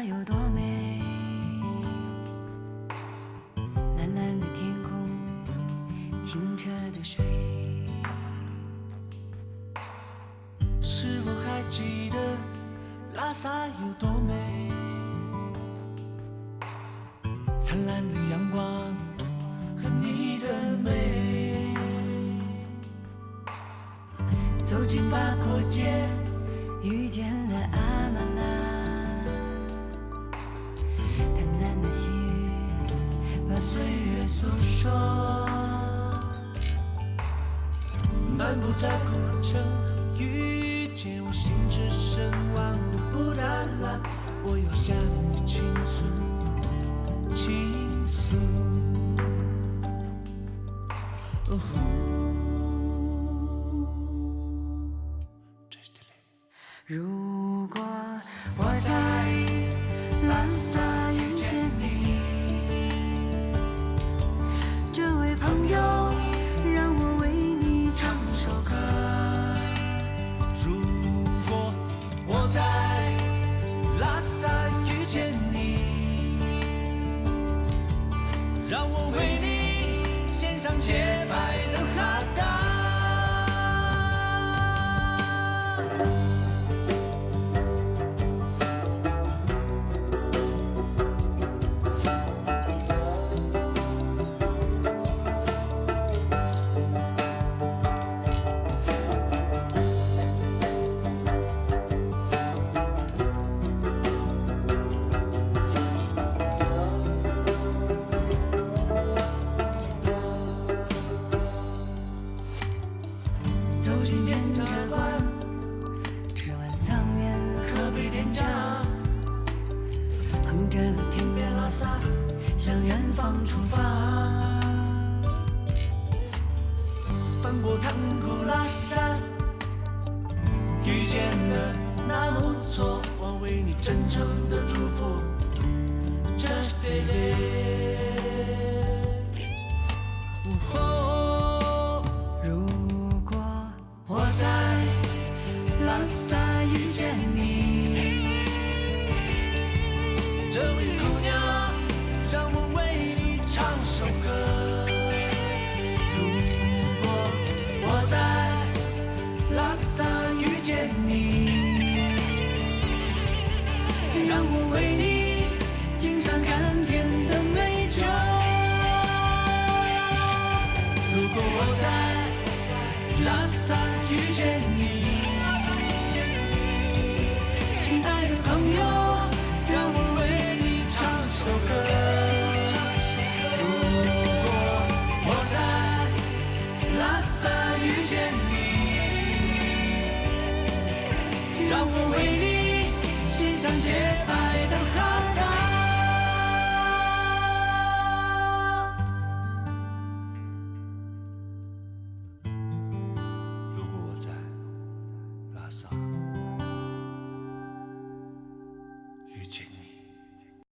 萨有多美，蓝蓝的天空，清澈的水。是否还记得拉萨有多美？灿烂的阳光和你的美。走进八廓街，遇见了阿玛拉，淡淡的细雨把岁月诉说。漫步在古城，遇见我心之神往的布达拉，我要向你倾诉，倾诉。如果我在拉萨遇见你，这位朋友，让我为你唱首歌。如果我在拉萨遇见你，让我为你献上洁白的哈达。走进电茶馆，吃碗汤面，喝杯甜茶，哼着那天边拉萨，向远方出发。翻过唐古拉山，遇见了纳木错，我为你真诚的祝福。Just a day。我在拉萨遇见你，这位姑娘，让我为你唱首歌。如果我在拉萨遇见你，让我为你敬上甘甜的美酒。如果我在拉萨遇见你。